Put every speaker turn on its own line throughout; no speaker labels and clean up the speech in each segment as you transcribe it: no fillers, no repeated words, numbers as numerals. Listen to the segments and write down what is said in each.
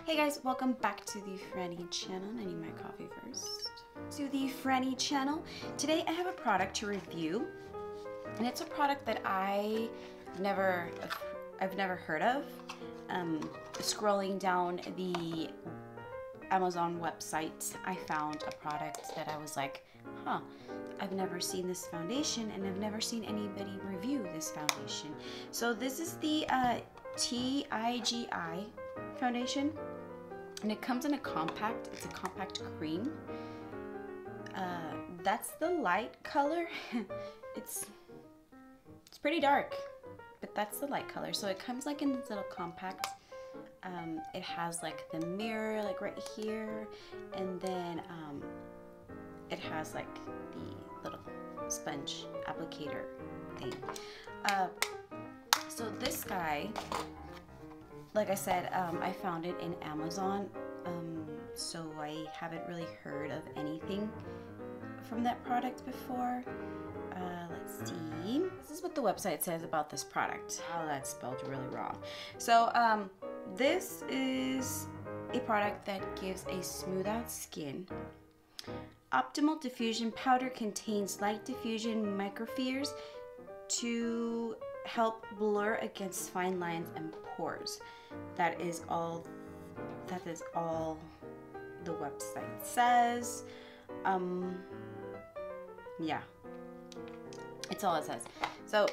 Hey guys, welcome back to the Franny channel. I need my coffee first. To the Franny channel. Today I have a product to review, and it's a product that I've never heard of. Scrolling down the Amazon website, I found a product that I was like, huh, I've never seen this foundation, and I've never seen anybody review this foundation. So this is the TIGI Foundation, and it comes in a compact. It's a compact cream. That's the light color. It's pretty dark, but that's the light color. So it comes like in this little compact. It has like the mirror like right here, and then it has like the little sponge applicator thing. So this guy, like I said, I found it in Amazon, so I haven't really heard of anything from that product before. Let's see. This is what the website says about this product. Oh, that's spelled really wrong. So this is a product that gives a smooth out skin. Optimal diffusion powder contains light diffusion microspheres to help blur against fine lines and pores. That is all the website says. Yeah, it's all it says. So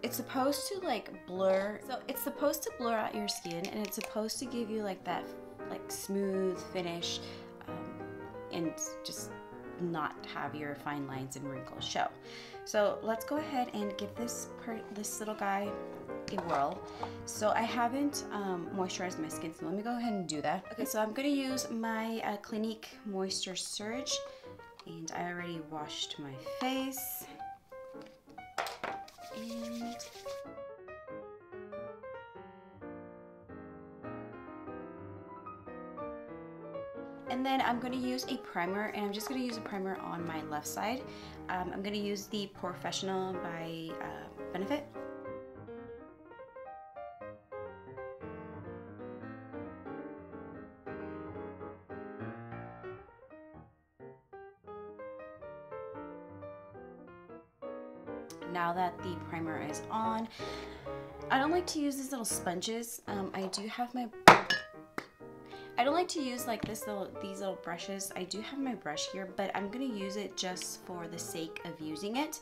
it's supposed to like blur, out your skin, and it's supposed to give you like that like smooth finish, and just not have your fine lines and wrinkles show. So let's go ahead and give this little guy a whirl. So I haven't moisturized my skin, so let me go ahead and do that. Okay, so I'm gonna use my Clinique Moisture Surge, and I already washed my face. And then I'm going to use a primer, and I'm just going to use a primer on my left side. I'm going to use the POREfessional by Benefit. Now that the primer is on, I don't like to use these little sponges. I don't like to use like these little brushes. I do have my brush here, but I'm gonna use it just for the sake of using it.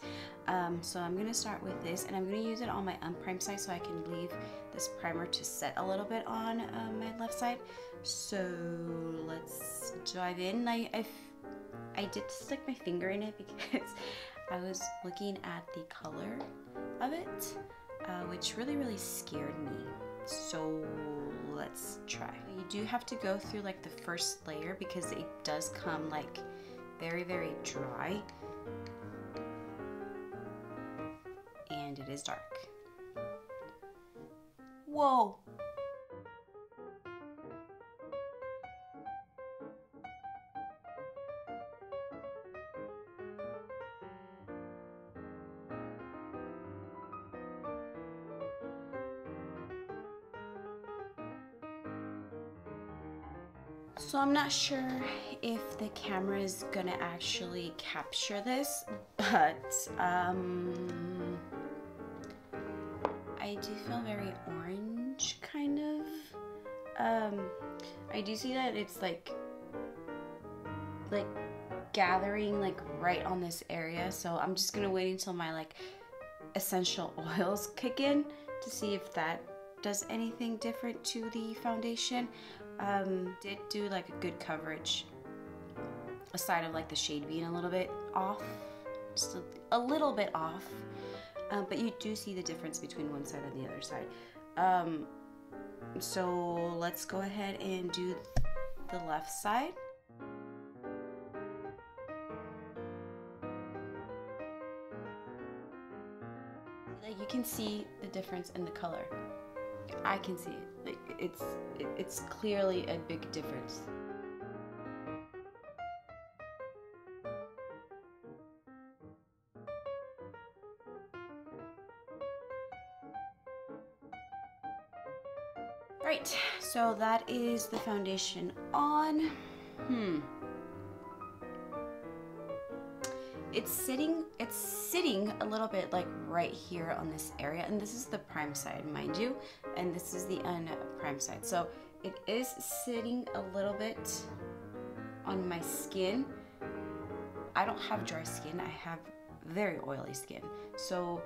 So I'm gonna start with this, and I'm gonna use it on my unprimed side so I can leave this primer to set a little bit on my left side. So let's dive in. I did stick my finger in it because I was looking at the color of it, which really scared me. So let's try. You do have to go through like the first layer because it does come like very dry, and it is dark. Whoa! So I'm not sure if the camera is gonna actually capture this, but I do feel very orange, kind of. I do see that it's like gathering like right on this area, so I'm just gonna wait until my like essential oils kick in to see if that does anything different to the foundation. Did do like a good coverage, aside of like the shade being a little bit off, just a little bit off, but you do see the difference between one side and the other side. So let's go ahead and do the left side. Like you can see the difference in the color. I can see it. Like it's clearly a big difference. Right, so that is the foundation on. It's sitting a little bit like right here on this area, and this is the prime side, mind you, and this is the unprime side. So it is sitting a little bit on my skin. I don't have dry skin, I have very oily skin. So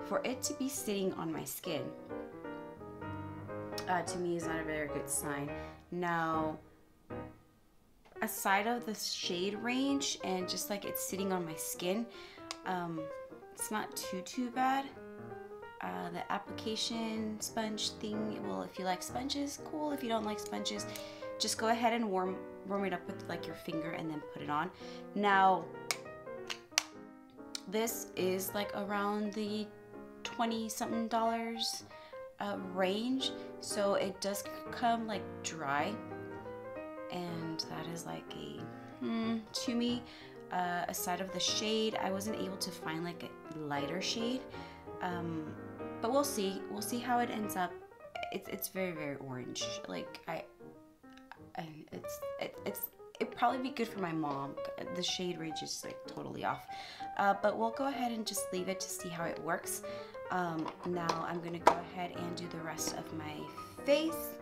for it to be sitting on my skin, to me is not a very good sign. Now, aside of the shade range and just like it's sitting on my skin, it's not too bad. The application sponge thing, well, if you like sponges, cool. If you don't like sponges, just go ahead and warm it up with like your finger and then put it on. Now, this is like around the $20-something range, so it does come like dry, and that is like a to me. Aside of the shade, I wasn't able to find like a lighter shade, but we'll see how it ends up. It's very orange. Like it'd probably be good for my mom. The shade range is like totally off, but we'll go ahead and just leave it to see how it works. Now I'm gonna go ahead and do the rest of my face,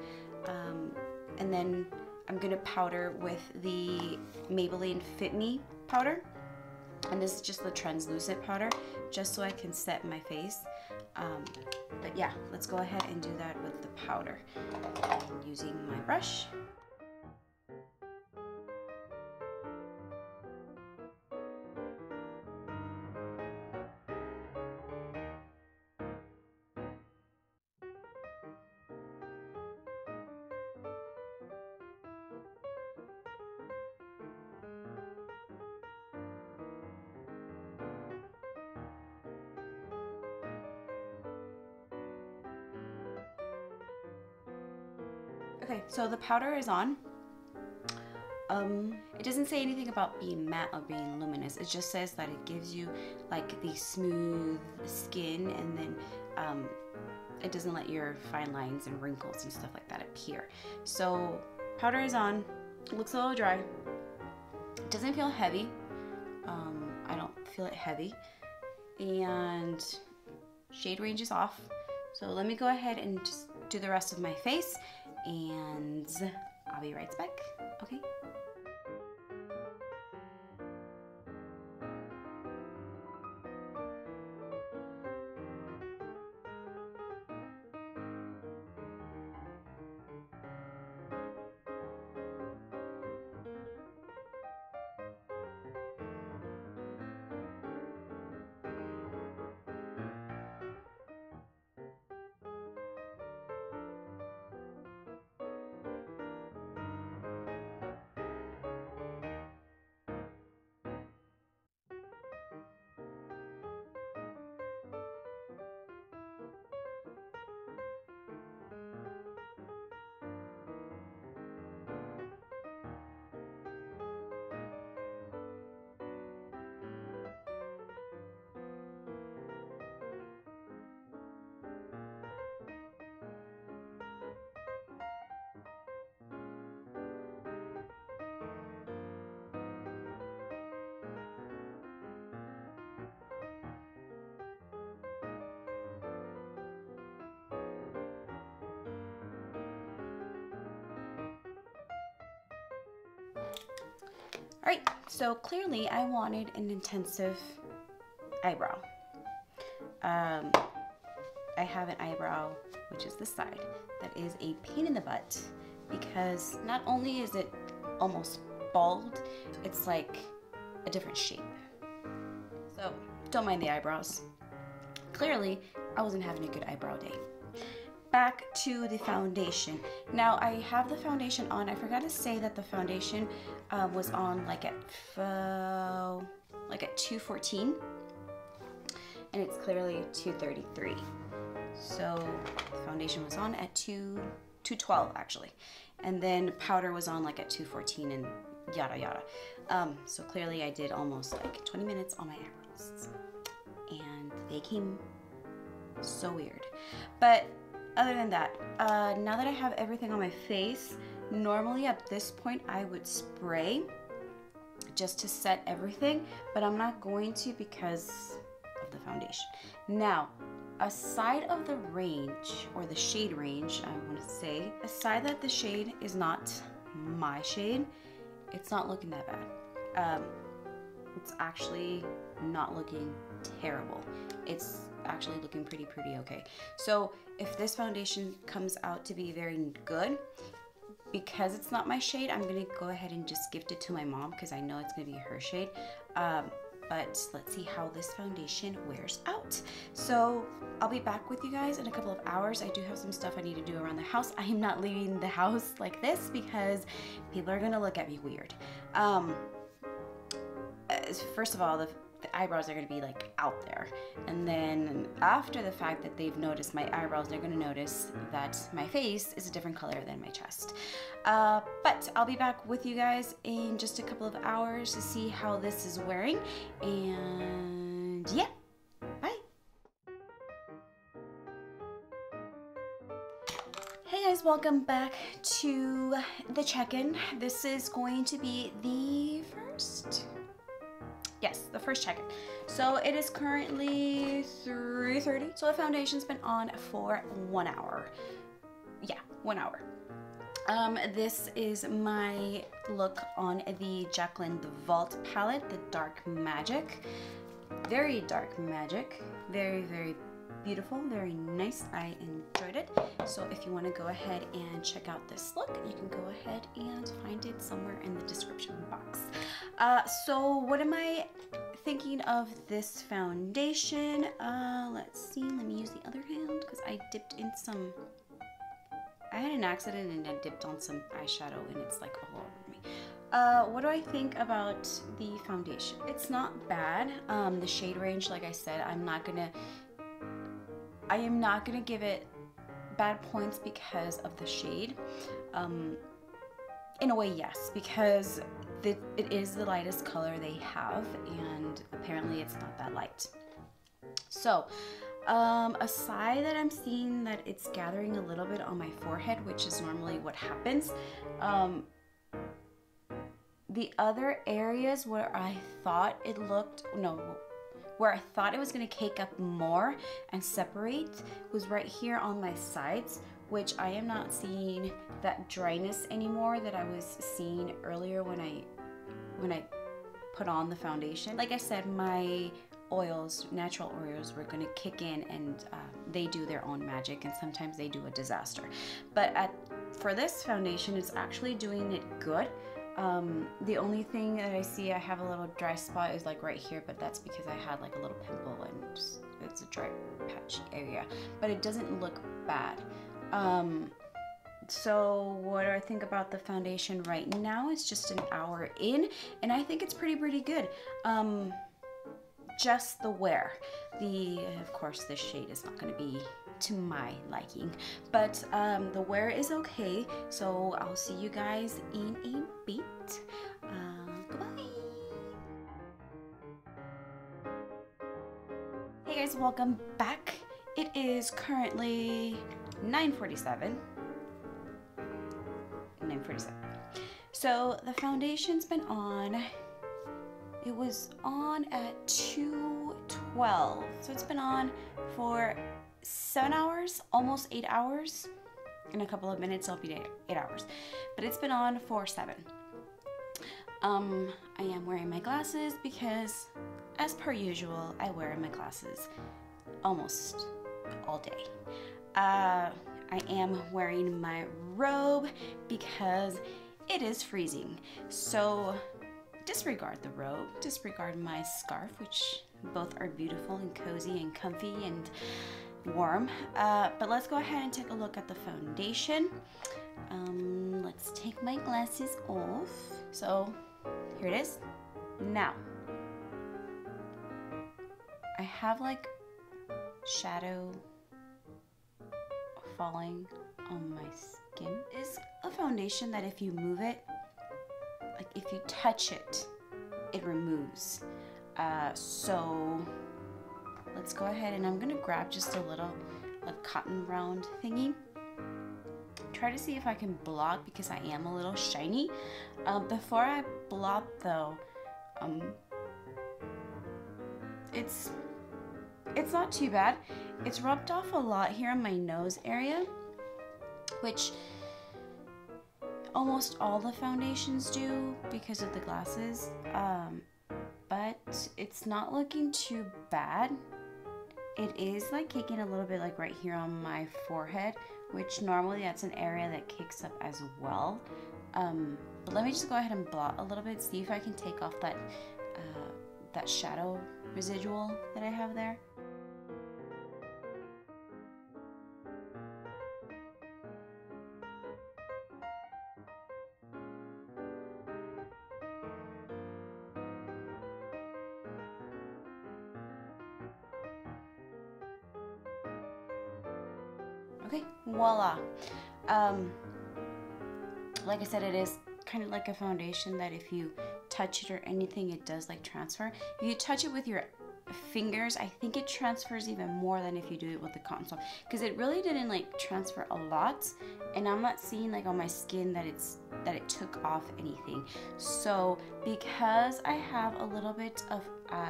and then I'm gonna powder with the Maybelline Fit Me powder, and this is just the translucent powder, just so I can set my face. But yeah, let's go ahead and do that with the powder. I'm using my brush. Okay, so the powder is on. It doesn't say anything about being matte or being luminous. It just says that it gives you like the smooth skin, and then it doesn't let your fine lines and wrinkles and stuff like that appear. So powder is on. It looks a little dry. It doesn't feel heavy. I don't feel it heavy. And shade range is off. So let me go ahead and just do the rest of my face, and I'll be right back. Okay. Alright, so clearly I wanted an intensive eyebrow. I have an eyebrow, which is this side, that is a pain in the butt, because not only is it almost bald, it's like a different shape. So don't mind the eyebrows. Clearly, I wasn't having a good eyebrow day. Back to the foundation. Now I have the foundation on. I forgot to say that the foundation was on like at 214, and it's clearly 233. So the foundation was on at 212 actually, and then powder was on like at 214, and yada yada. So clearly I did almost like 20 minutes on my eyebrows, and they came so weird. But other than that, now that I have everything on my face, normally at this point I would spray just to set everything, but I'm not going to because of the foundation. Now, aside of the range, or the shade range, I want to say, aside that the shade is not my shade, it's not looking that bad. It's actually not looking terrible. It's actually looking pretty okay. So if this foundation comes out to be very good, because it's not my shade, I'm gonna go ahead and just gift it to my mom because I know it's gonna be her shade. But let's see how this foundation wears out. So I'll be back with you guys in a couple of hours. I do have some stuff I need to do around the house. I am not leaving the house like this because people are gonna look at me weird. First of all, the eyebrows are gonna be like out there, and then after the fact that they've noticed my eyebrows, they're gonna notice that my face is a different color than my chest. But I'll be back with you guys in just a couple of hours to see how this is wearing, and yeah, bye. Hey guys, welcome back to the check-in. This is going to be the first check-in. So it is currently 3:30. So the foundation's been on for 1 hour. Yeah, 1 hour. This is my look on the Jaclyn The Vault palette, the Dark Magic. Very dark magic. Very beautiful, very nice. I enjoyed it. So if you want to go ahead and check out this look, you can go ahead and find it somewhere in the description box. So what am I thinking of this foundation? Let's see, let me use the other hand because I dipped in some, I had an accident and I dipped on some eyeshadow and it's like all over me. What do I think about the foundation? It's not bad. The shade range, like I said, I am not gonna give it bad points because of the shade. In a way, yes, because it is the lightest color they have, and apparently it's not that light. So, aside that I'm seeing that it's gathering a little bit on my forehead, which is normally what happens, the other areas where I thought it looked, where I thought it was going to cake up more and separate was right here on my sides, which I am not seeing that dryness anymore that I was seeing earlier when I put on the foundation. Like I said, my oils, natural oils, were going to kick in, and they do their own magic, and sometimes they do a disaster. But for this foundation, it's actually doing it good. The only thing that I see I have a little dry spot is like right here, but that's because I had like a little pimple and it's a dry patchy area, but it doesn't look bad. So what do I think about the foundation right now? It's just an hour in, and I think it's pretty good. Just the wear. Of course, this shade is not going to be to my liking, but the wear is okay. So I'll see you guys in a bit. Goodbye. Hey guys, welcome back. It is currently 9:47. So the foundation's been on. It was on at 2:12. So it's been on for 7 hours, almost 8 hours. In a couple of minutes, it'll be 8 hours. But it's been on for 7. I am wearing my glasses because, as per usual, I wear my glasses almost all day. I am wearing my robe because it is freezing. So disregard the robe, disregard my scarf, which both are beautiful and cozy and comfy and warm. But let's go ahead and take a look at the foundation. Let's take my glasses off. So here it is. Now, I have like shadow falling on my skin. It's a foundation that if you move it, like if you touch it, it removes. So let's go ahead and I'm gonna grab just a little cotton round thingy. Try to see if I can blot because I am a little shiny. Before I blot though, it's not too bad. It's rubbed off a lot here on my nose area, which almost all the foundations do because of the glasses, but it's not looking too bad. It is like kicking a little bit like right here on my forehead, which normally that's an area that kicks up as well. But let me just go ahead and blot a little bit, see if I can take off that that shadow residual that I have there. Okay, voila. Like I said, it is kind of like a foundation that if you touch it or anything, it does like transfer. If you touch it with your fingers, I think it transfers even more than if you do it with the cotton swab, because it really didn't like transfer a lot, and I'm not seeing like on my skin that it took off anything. So because I have a little bit of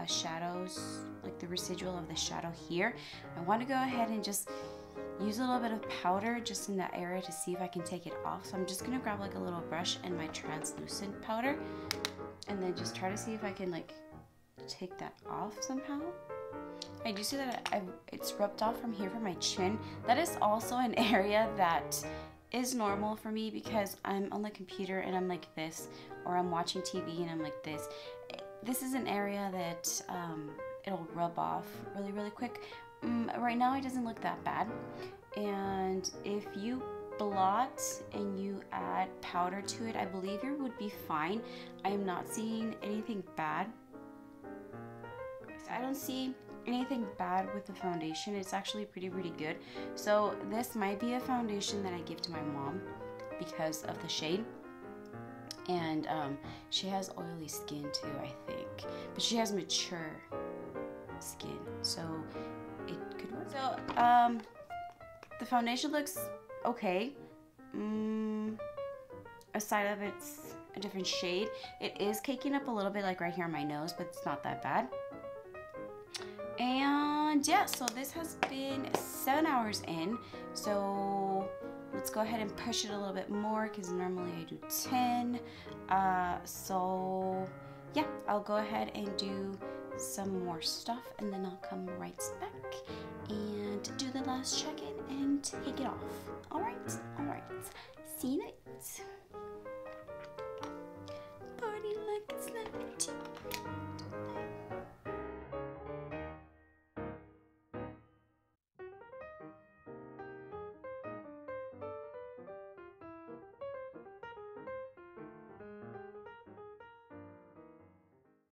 shadows, like the residual of the shadow here, I want to go ahead and just use a little bit of powder just in that area to see if I can take it off. So I'm just gonna grab like a little brush and my translucent powder and then just try to see if I can like take that off somehow. I do see that it's rubbed off from here from my chin. That is also an area that is normal for me because I'm on the computer and I'm like this, or I'm watching TV and I'm like this. This is an area that it'll rub off really quick. Right now it doesn't look that bad, and if you blot and you add powder to it, I believe it would be fine. I am not seeing anything bad. I don't see anything bad with the foundation. It's actually pretty good. So this might be a foundation that I give to my mom because of the shade, and she has oily skin too, I think, but she has mature skin, so it could work. So the foundation looks okay. Aside of it's a different shade, it is caking up a little bit like right here on my nose, but it's not that bad. And yeah, so this has been 7 hours in, so let's go ahead and push it a little bit more because normally I do 10. So yeah, I'll go ahead and do some more stuff and then I'll come right back and do the last check-in and take it off. All right, see you next.